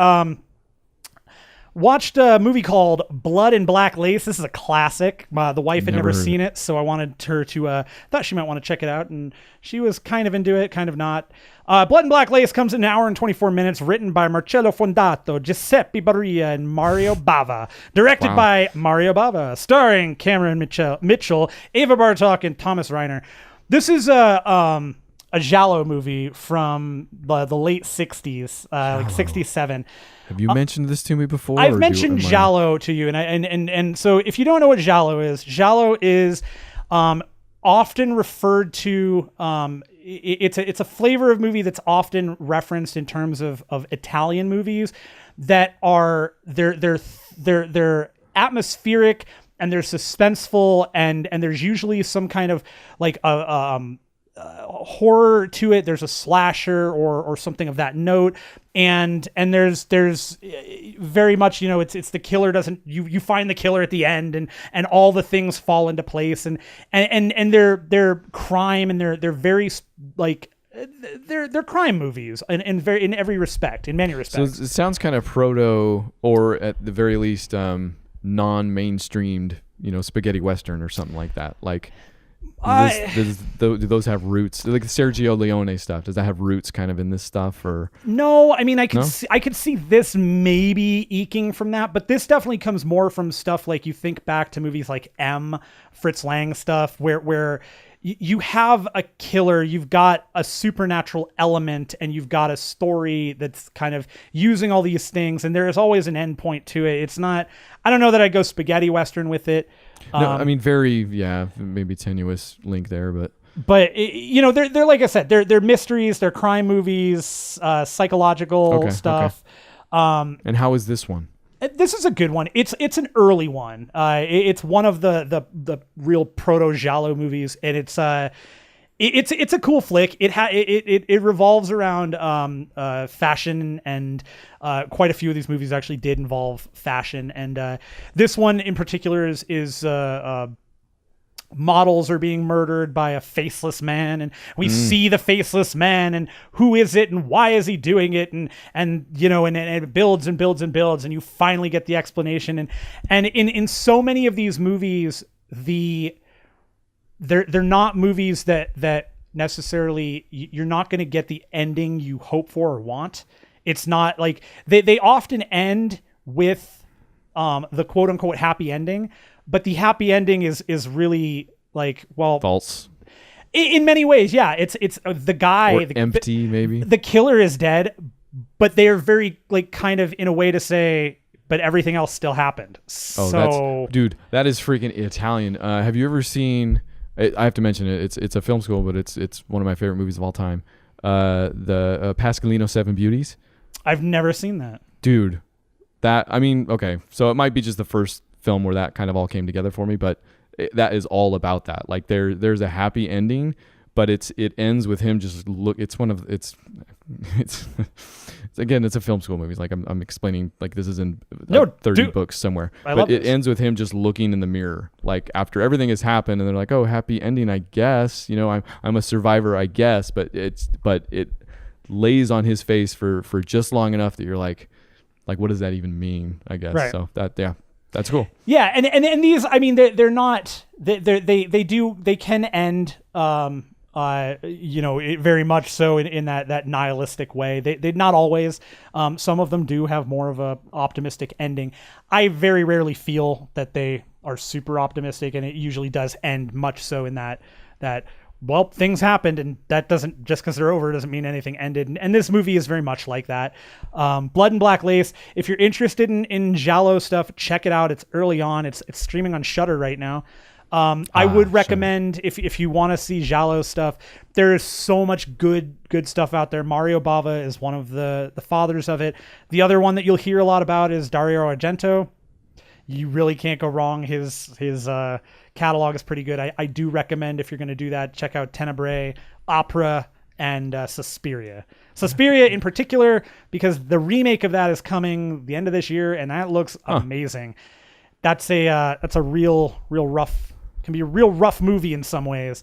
Watched a movie called Blood and Black Lace. This is a classic. The wife had never seen it, so I wanted her to, thought she might want to check it out, and she was kind of into it, kind of not. Blood and Black Lace comes in an hour and 24 minutes, written by Marcello Fondato, Giuseppe Barria, and Mario Bava. Directed by Mario Bava, starring Cameron Mitchell, Ava Bartok, and Thomas Reiner. This is a giallo movie from the late 60s, like 67. Have you mentioned this to me before? I've mentioned giallo to you, and so if you don't know what giallo is often referred to. It's a flavor of movie that's often referenced in terms of Italian movies that are they're atmospheric and they're suspenseful and there's usually some kind of like horror to it. There's a slasher or something of that note, and there's very much, it's the killer doesn't, you find the killer at the end and all the things fall into place and they're crime and they're very like they're crime movies in every respect, in many respects. So it sounds kind of proto, or at the very least non-mainstreamed, spaghetti western or something like that. Like, do those have roots, like the Sergio Leone stuff? Does that have roots kind of in this stuff, or no? I mean, I could see this maybe eking from that, but this definitely comes more from stuff like you think back to movies like Fritz Lang stuff, where you have a killer, you've got a supernatural element, and you've got a story that's kind of using all these things, and there is always an end point to it. It's not, I don't know that I'd go spaghetti western with it. No, I mean, maybe tenuous link there, but they're like I said, they're mysteries, they're crime movies, psychological stuff. Okay. And how is this one? This is a good one. It's an early one. It's one of the real proto giallo movies, and it's a cool flick. It revolves around fashion, and quite a few of these movies actually did involve fashion. And this one in particular is models are being murdered by a faceless man, and we see the faceless man, and who is it, and why is he doing it, and it builds and builds and builds, and you finally get the explanation. And in so many of these movies, they're not movies that necessarily, you're not going to get the ending you hope for or want. It's not like they often end with the quote unquote happy ending, but the happy ending is really like, well, false in many ways. Yeah. It's the guy, empty, maybe the killer is dead, but they are very like kind of in a way to say, but everything else still happened. That is freaking Italian. Have you ever seen, I have to mention it. It's a film school, but it's one of my favorite movies of all time. The Pasqualino 7 Beauties. I've never seen that. Dude, okay, so it might be just the first film where that kind of all came together for me, but that is all about that. Like there's a happy ending, but it ends with him just it's again, it's a film school movie. It's like I'm explaining, like this is in 30 books somewhere, but it ends with him just looking in the mirror, like after everything has happened, and they're like, oh, happy ending, I guess, I'm a survivor, I guess, but it lays on his face for just long enough that you're like what does that even mean, I guess. Right. So that's cool. Yeah, and these, I mean, they're not, they can end very much so in that nihilistic way. They not always. Some of them do have more of a optimistic ending. I very rarely feel that they are super optimistic, and it usually does end much so in that well, things happened, and that doesn't, just because they're over doesn't mean anything ended. And this movie is very much like that. Blood and Black Lace. If you're interested in giallo stuff, check it out. It's early on. It's streaming on Shudder right now. I would recommend if you want to see giallo stuff. There is so much good stuff out there. Mario Bava is one of the fathers of it. The other one that you'll hear a lot about is Dario Argento. You really can't go wrong. His catalog is pretty good. I do recommend, if you're going to do that, check out Tenebrae, Opera, and Suspiria. Suspiria in particular, because the remake of that is coming the end of this year, and that looks amazing. That's a real rough, can be a real rough movie in some ways.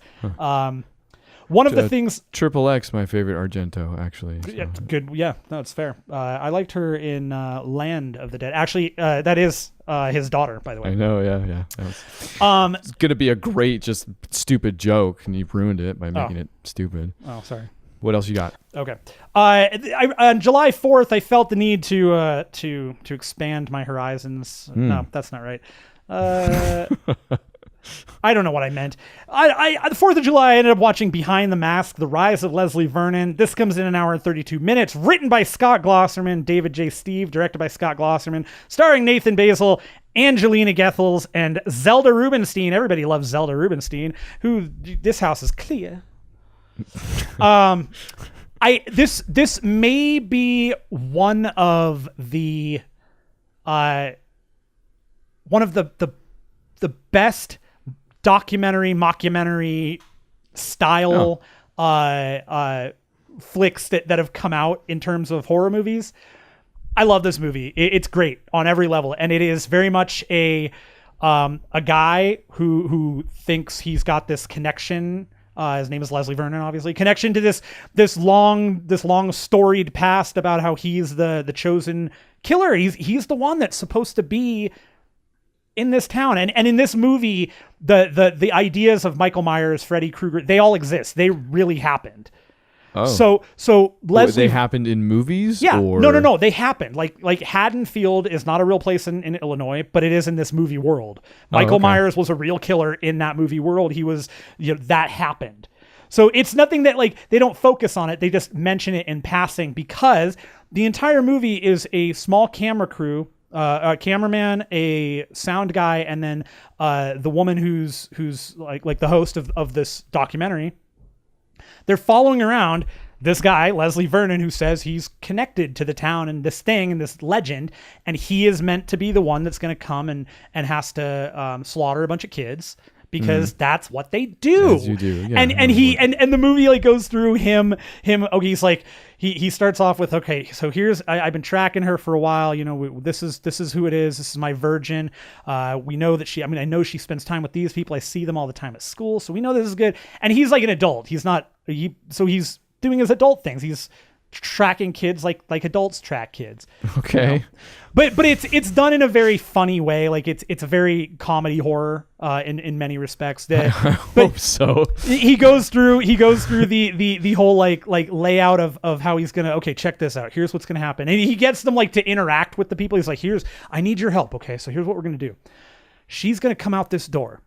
One of the things, Triple X, my favorite Argento, actually. So. Yeah, good. Yeah, no, it's fair. I liked her in Land of the Dead. Actually, that is his daughter, by the way. I know. Yeah. It's gonna be a great, just stupid joke, and you've ruined it by making it stupid. Oh, sorry. What else you got? Okay. On July 4th, I felt the need to expand my horizons. No, that's not right. I don't know what I meant. The 4th of July, I ended up watching Behind the Mask, The Rise of Leslie Vernon. This comes in an hour and 32 minutes. Written by Scott Glosserman, David J. Steve, directed by Scott Glosserman, starring Nathan Basil, Angelina Gethels, and Zelda Rubinstein. Everybody loves Zelda Rubinstein, who this house is clear. This may be one of the best mockumentary style flicks that have come out in terms of horror movies. I love this movie. It's great on every level, and it is very much a guy who thinks he's got this connection. His name is Leslie Vernon, obviously. Connection to this long storied past about how he's the chosen killer. He's the one that's supposed to be in this town. And in this movie, the ideas of Michael Myers, Freddy Krueger, they all exist. They really happened. Oh. So Leslie, they happened in movies? Yeah. Or? No. They happened. Like Haddonfield is not a real place in Illinois, but it is in this movie world. Michael Myers was a real killer in that movie world. He was, that happened. So it's nothing that they don't focus on it. They just mention it in passing, because the entire movie is a small camera crew, a cameraman, a sound guy, and then the woman who's like the host of this documentary. They're following around this guy, Leslie Vernon, who says he's connected to the town and this thing and this legend, and he is meant to be the one that's going to come and has to slaughter a bunch of kids, because that's what they do. As you do. Yeah, and the movie goes through him. Okay, he's like, he starts off with, okay, so here's, I've been tracking her for a while. This is who it is. This is my virgin. We know that I know she spends time with these people. I see them all the time at school. So we know this is good. And he's like an adult. He's not, so he's doing his adult things. He's tracking kids like adults track kids. Okay. But it's done in a very funny way. It's a very comedy horror in many respects. I hope so. He goes through the whole layout of how he's gonna, okay, check this out. Here's what's gonna happen. And he gets them to interact with the people. He's like, I need your help. Okay, so here's what we're gonna do. She's gonna come out this door,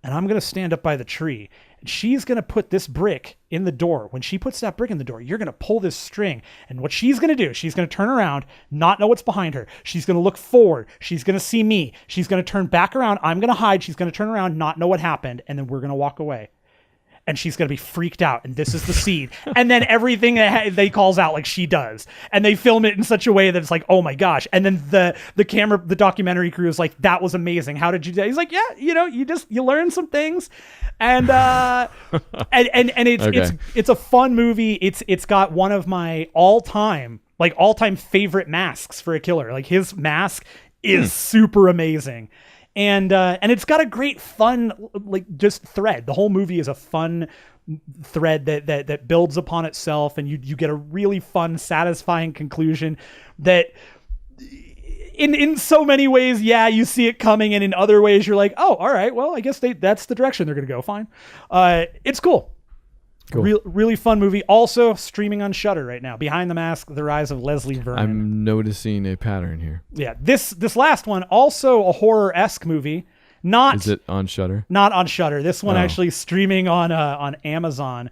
and I'm gonna stand up by the tree. And she's going to put this brick in the door. When she puts that brick in the door, you're going to pull this string. And what she's going to do, she's going to turn around, not know what's behind her. She's going to look forward. She's going to see me. She's going to turn back around. I'm going to hide. She's going to turn around, not know what happened. And then we're going to walk away. and she's going to be freaked out, and this is the scene. And then everything that they calls out like she does, and they film it in such a way that it's like, oh my gosh. And then the documentary crew is like, that was amazing. How did you do that? He's like, yeah, you learn some things. And it's a fun movie. It's got one of my all-time favorite masks for a killer. Like, his mask is super amazing. And it's got a great fun, like, just thread. The whole movie is a fun thread that builds upon itself, and you get a really fun, satisfying conclusion that in so many ways, yeah, you see it coming, and in other ways you're like, oh, all right, well, I guess that's the direction they're going to go. Fine. It's cool. Cool. Really fun movie. Also streaming on Shudder right now. Behind the Mask: The Rise of Leslie Vernon. I'm noticing a pattern here. Yeah, this last one, also a horror-esque movie. Is it on Shudder? Not on Shudder. This one actually streaming on Amazon.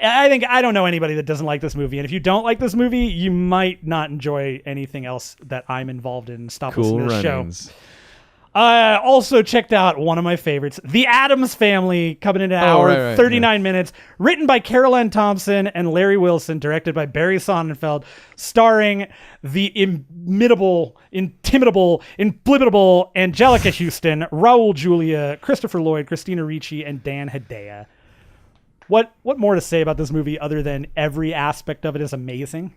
I don't know anybody that doesn't like this movie, and if you don't like this movie, you might not enjoy anything else that I'm involved in. Stop listening to this show. Also checked out one of my favorites, The Addams Family, coming in an hour, 39 minutes, written by Carol Ann Thompson and Larry Wilson, directed by Barry Sonnenfeld, starring the inimitable, Angelica Houston, Raul Julia, Christopher Lloyd, Christina Ricci, and Dan Hedaya. What more to say about this movie other than every aspect of it is amazing?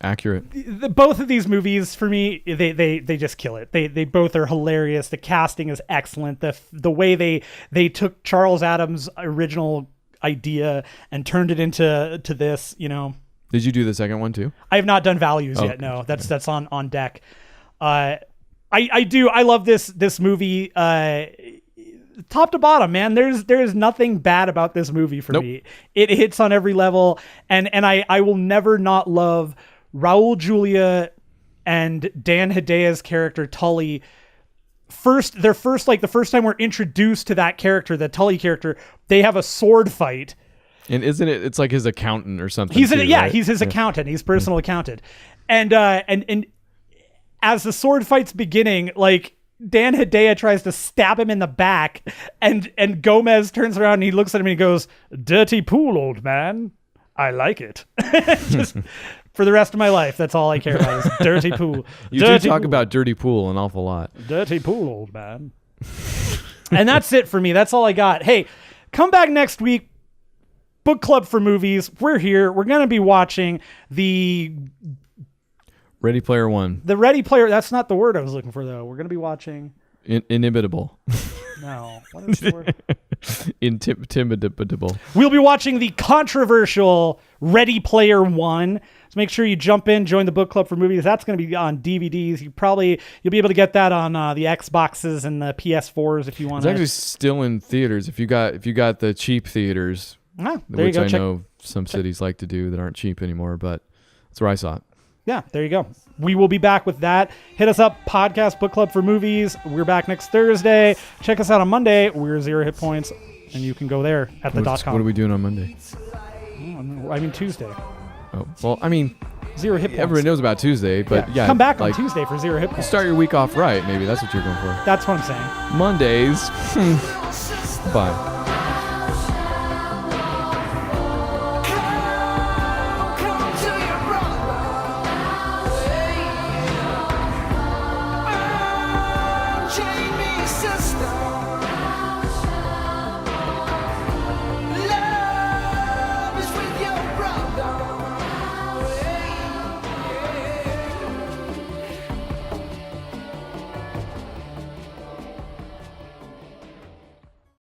Accurate. Both of these movies, for me, they just kill it. They both are hilarious. The casting is excellent. The way they took Charles Addams' original idea and turned it into this, Did you do the second one too? I have not done Values yet. No, that's on deck. I love this movie. Top to bottom, man. There's nothing bad about this movie for me. It hits on every level, and I will never not love Raul Julia and Dan Hedaya's character Tully. The first time we're introduced to that character, the Tully character, they have a sword fight. And isn't it? It's like his accountant or something. He's his accountant. He's personal accountant, and as the sword fight's beginning, like, Dan Hedaya tries to stab him in the back, and Gomez turns around and he looks at him and he goes, "Dirty pool, old man. I like it." Just for the rest of my life, that's all I care about is dirty pool. You do talk about dirty pool an awful lot. Dirty pool, old man. And that's it for me. That's all I got. Hey, come back next week. Book Club for Movies. We're here. We're going to be watching the Ready Player One. The Ready Player. That's not the word I was looking for, though. We're going to be watching Inimitable. No. What is the word? Intimidable. We'll be watching the controversial Ready Player One. So make sure you jump in, join the Book Club for Movies. That's going to be on DVDs. You'll be able to get that on the Xboxes and the PS4s if you want. It's actually still in theaters. If you got the cheap theaters, which I know some cities like to do that aren't cheap anymore, but that's where I saw it. Yeah, there you go. We will be back with that. Hit us up, Podcast Book Club for Movies. We're back next Thursday. Check us out on Monday. We're 0 Hit Points, and you can go there at the .com. What are we doing on Monday? I mean Tuesday. Oh, well, I mean, 0 Hit Points. Everyone knows about Tuesday, but yeah. Come back on Tuesday for 0 Hit Points. Start your week off right. Maybe that's what you're going for. That's what I'm saying. Mondays. Bye.